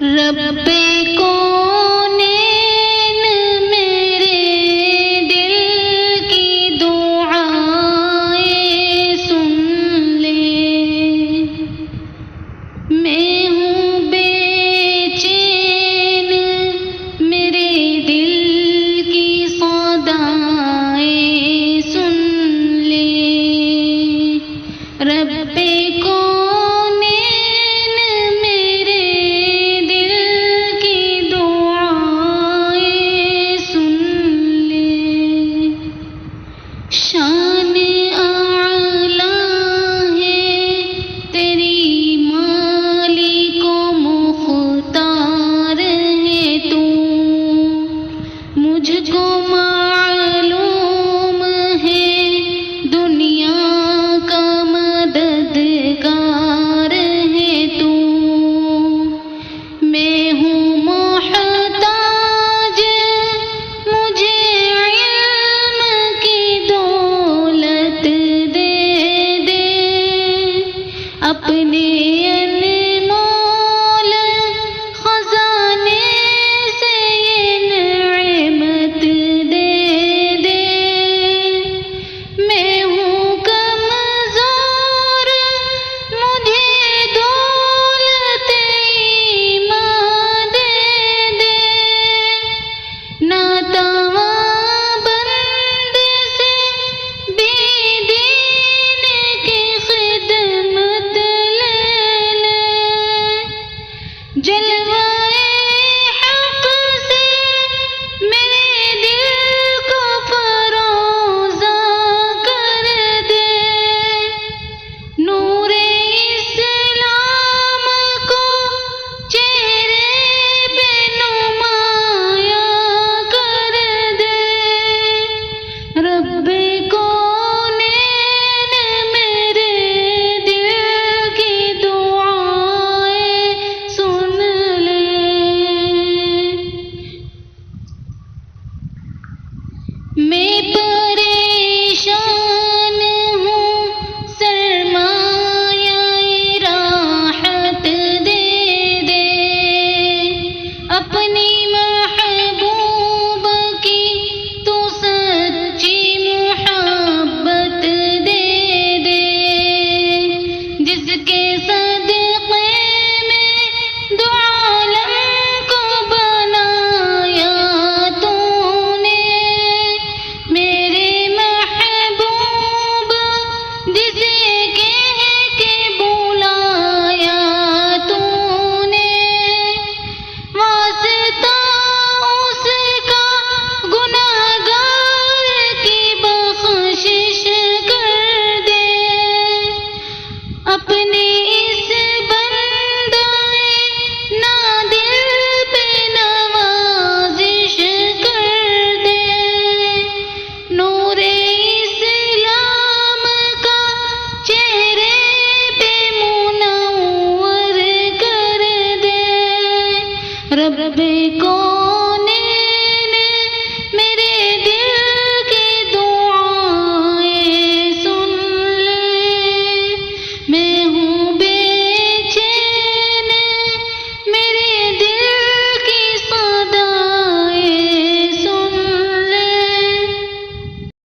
رب کونین میرے دل کی دعائیں سن لے، میں ہوں بے چین، میرے دل کی صدائیں سن لے۔ رب شان اعلیٰ ہے تیری، مالک و مختار ہے تو، مجھ کو معلوم ہے دنیا کا مددگار ہے تو، میں ہوں محتاج، مجھے اپنے انمول خزانے سے یہ نعمت دے دے۔ میں ہوں کمزور، مجھے دولت ایمان دے دے۔ ناتواں بند سے بے دین کی خدمت جل